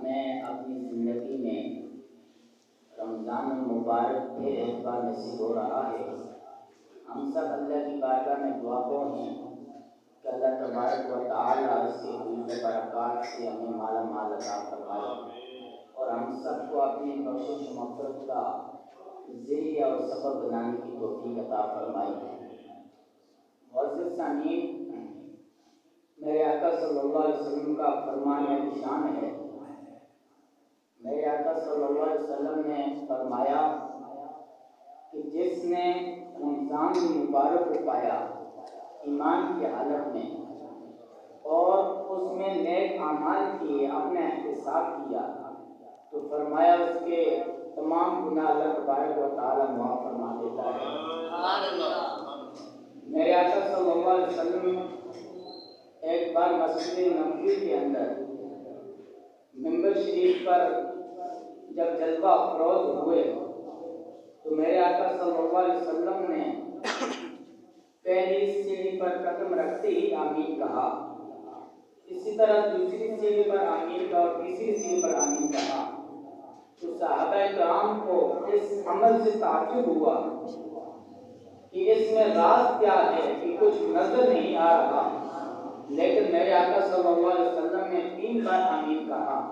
ہمیں اپنی زندگی میں رمضان المبارک پھر ایک بار نصیب ہو رہا ہے۔ ہم سب اللہ کی بارگاہ میں دعا گو ہیں کہ اللہ تبارک و تعالیٰ اس کے فضل برکات سے ہمیں مالا مال عطا فرمائے اور ہم سب کو اپنی بخشش و مغفرت کا ذریعہ اور سبب بنانے کی توفیق عطا فرمائے۔ معزز سامعین، میرے آقا صلی اللہ علیہ وسلم کا فرمان شان ہے۔ میرے آقا صلی اللہ علیہ وسلم نے فرمایا کہ جس نے رمضان المبارک کو پایا ایمان کی حالت میں اور اس میں نیک اعمال کیے، اپنے احتساب کیا، تو فرمایا اس کے تمام گناہ اللہ تبارک و تعالیٰ معاف فرما دیتا ہے۔ میرے آقا صلی اللہ علیہ وسلم ایک بار مسجد نبوی کے اندر منبر شریف پر جب جلوہ افروز ہوئے تو میرے آقا صلی اللہ علیہ وسلم نے پہلی سیڑھی پر قدم رکھتے ہی آمین کہا، اسی طرح دوسری سیڑھی پر آمین کہا اور تیسری سیڑھی پر آمین کہا۔ تو صحابہ کرام کو اس عمل سے تعجب ہوا کہ اس میں راز کیا ہے کہ کچھ نظر نہیں آ رہا، لیکن میرے آقا صلی اللہ علیہ وسلم نے 3 بار آمین کہا۔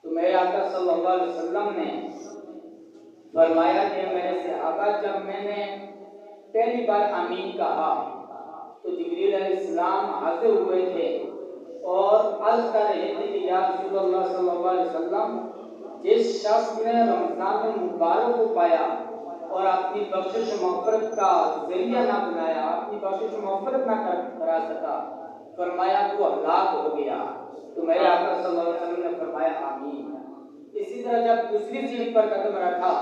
تو میرے آقا صلی اللہ علیہ وسلم نے فرمایا کہ میرے صحابہ جب میں نے پہلی بار آمین کہا تو جبریل علیہ السلام حاضر ہوئے تھے اور عرض کر رہے تھے کہ یا رسول اللہ صلی اللہ علیہ وسلم، جس شخص نے رمضان المبارک کو پایا اور اپنی بخشش و مغفرت کا ذریعہ نہ بنایا، اپنی بخشش و مغفرت نہ کرا سکا، فرمایا وہ ہلاک ہو گیا۔ تو میرے آقا صلی اللہ علیہ وسلم نے فرمایا آمین۔ اسی طرح جب دوسری سیڑھی پر قدم رکھا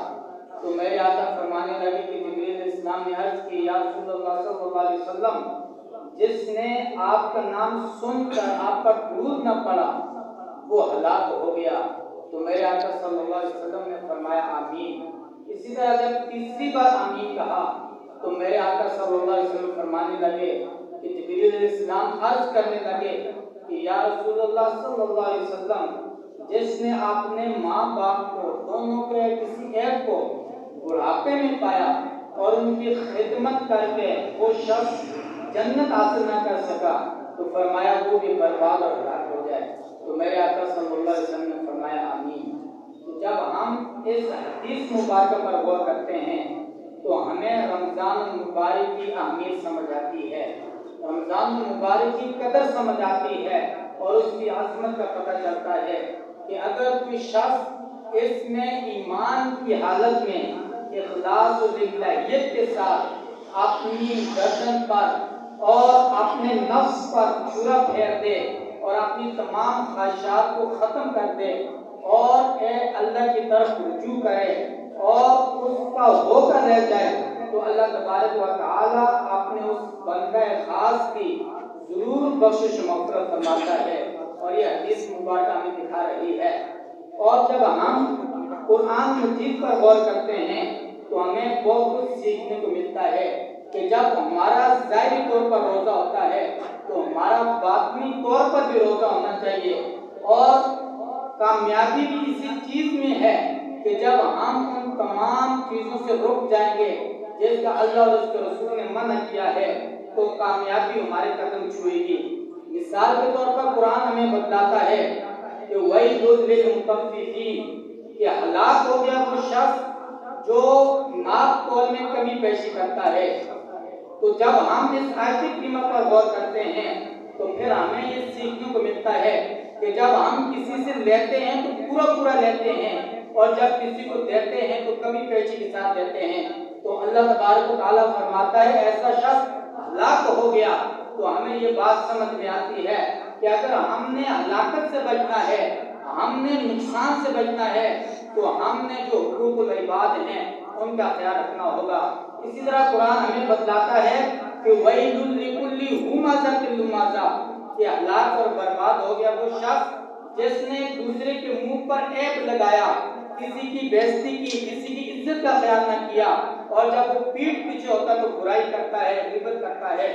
تو میرے آقا فرمانے لگے کہ جبریل علیہ السلام نے عرض کی یا رسول اللہ صلی اللہ علیہ وسلم، جس نے آپ کا نام سن کر آپ پر درود نہ پڑا وہ ہلاک ہو گیا۔ تو میرے آقا صلی اللہ علیہ وسلم نے فرمایا آمین۔ اسی طرح جب تیسری بار آمین کہا تو میرے آقا صلی اللہ علیہ وسلم فرمانے لگے کہ جبریل علیہ السلام عرض کرنے لگے کہ یا رسول اللہ صلی اللہ علیہ وسلم، جس نے اپنے ماں باپ کو دونوں کے کسی ایک کو بڑھاپے میں پایا اور ان کی خدمت کر کے وہ شخص جنت حاصل نہ کر سکا تو فرمایا وہ بھی برباد اور ہلاک ہو جائے۔ تو میرے آقا صلی اللہ علیہ وسلم نے فرمایا آمین۔ تو جب ہم اس حدیث مبارکہ پر غور کرتے ہیں تو ہمیں رمضان المبارک کی اہمیت سمجھ آتی ہے، رمضان المبارک کی قدر سمجھ آتی ہے اور اس کی عظمت کا پتہ چلتا ہے کہ اگر کوئی شخص اس میں ایمان کی حالت میں اخلاص و للہیت کے ساتھ اپنی گردن پر اور اپنے نفس پر چھرا پھیر دے اور اپنی تمام خواہشات کو ختم کر دے اور اللہ کی طرف رجوع کرے اور اس کا ہو کر رہ جائے تو اللہ تبارک و تعالی اپنے اس بندہ خاص کی ضرور بخشش و مغفرت فرماتا ہے، اور یہ حدیث مبارکہ ہمیں دکھا رہی ہے۔ اور جب ہم قرآن مجید پر غور کرتے ہیں تو ہمیں بہت کچھ سیکھنے کو ملتا ہے کہ جب ہمارا ظاہری طور پر روزہ ہوتا ہے تو ہمارا باطنی طور پر بھی روزہ ہونا چاہیے، اور کامیابی بھی اسی چیز میں ہے کہ جب ہم ان تمام چیزوں سے رک جائیں گے جس کا اللہ اور اس کے رسول نے منع کیا ہے تو کامیابی ہمارے قدم چھوئے گی۔ مثال کے طور پر قرآن ہمیں بتلاتا ہے کہ وَيْلٌ لِّلْمُطَفِّفِينَ، کہ ہلاک ہو گیا وہ شخص جو ناپ تول میں کمی بیشی کرتا ہے۔ تو جب ہم اس آیت کریمہ پر غور کرتے ہیں تو پھر ہمیں یہ سیکھنے کو ملتا ہے کہ جب ہم کسی سے لیتے ہیں تو پورا پورا لیتے ہیں اور جب کسی کو دیتے ہیں تو کمی بیشی کے ساتھ دیتے ہیں۔ تو اللہ تبارک و تعالیٰ فرماتا ہے ایسا شخص ہلاک ہو گیا۔ تو ہمیں یہ بات سمجھ میں آتی ہے کہ اگر ہم نے ہلاکت سے بچنا ہے، ہم نے نقصان سے بچنا ہے تو ہم نے جو حقوق العباد ہیں ان کا خیال رکھنا ہوگا۔ اسی طرح قرآن ہمیں بتلاتا ہے کہ وَيْلٌ لِّكُلِّ ہُمَزَةٍ لُمَزَةٍ، کہ ہلاک اور برباد ہو گیا وہ شخص جس نے دوسرے کے منہ پر عیب لگایا، کسی کی بےعزتی کی، کسی کی عزت کا خیال نہ کیا، اور جب وہ پیٹھ پیچھے ہوتا تو برائی کرتا ہے، غیبت کرتا ہے۔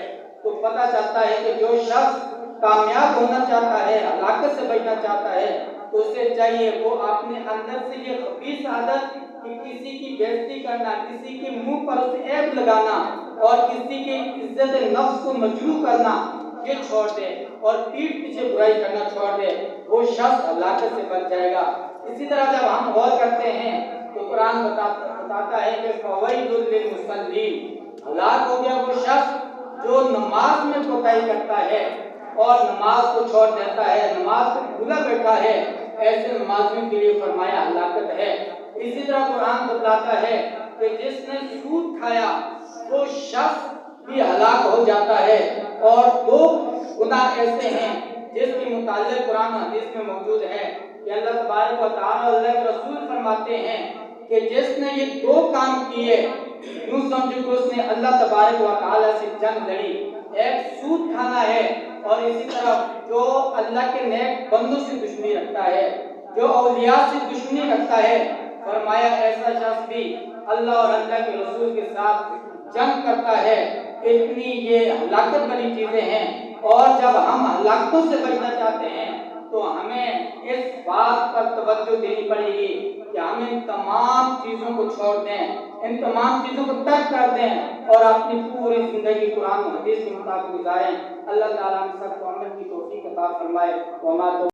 تو پتہ چلتا ہے کہ جو شخص کامیاب ہونا چاہتا ہے، ہلاکت سے بچنا چاہتا ہے، تو اسے چاہیے وہ اپنے اندر سے یہ خبیث عادت کہ کسی کی بےزتی کرنا، کسی کے منہ پر اسے عیب لگانا اور کسی کی عزت نفس کو مجروح کرنا یہ چھوڑ دے اور پیٹھ پیچھے برائی کرنا چھوڑ دے، وہ شخص ہلاکت سے بچ جائے گا۔ اسی طرح جب ہم غور کرتے ہیں تو قرآن بتاتا ہے کہ فویل للمصلین، ہلاک ہو گیا وہ شخص جو نماز میں کوتاہی کرتا ہے اور نماز کو چھوڑ دیتا ہے، نماز کو بھولا بیٹھا ہے، ایسے نمازیوں کے لیے فرمایا ہلاکت ہے۔ اسی طرح قرآن بتاتا ہے کہ جس نے سود کھایا وہ شخص بھی ہلاک ہو جاتا ہے، اور دو گناہ ایسے ہیں جس کے متعلق قرآن حدیث میں موجود ہے کہ اللہ تبارک و تعالی اور اللہ کے رسول فرماتے ہیں کہ جس نے یہ دو کام کیے یوں سمجھو کہ اس نے اللہ تبارک و تعالی سے جنگ لڑی، ایک سود کھانا ہے اور اسی طرح جو اللہ کے نیک بندوں سے دشمنی رکھتا ہے، جو اولیاء سے دشمنی رکھتا ہے، فرمایا ایسا شخص بھی اللہ اور اللہ کے رسول کے ساتھ جنگ کرتا ہے۔ اتنی یہ ہلاکت بڑی چیزیں ہیں، اور جب ہم ہلاکتوں سے بچنا چاہتے ہیں تو ہمیں اس بات پر توجہ دینی پڑے گی کہ ہم ان تمام چیزوں کو چھوڑ دیں، ان تمام چیزوں کو ترک کر دیں اور اپنی پوری زندگی قرآن و حدیث کے مطابق گزاریں۔ اللہ تعالیٰ ہم سب کو عمل کی توفیق عطا فرمائے۔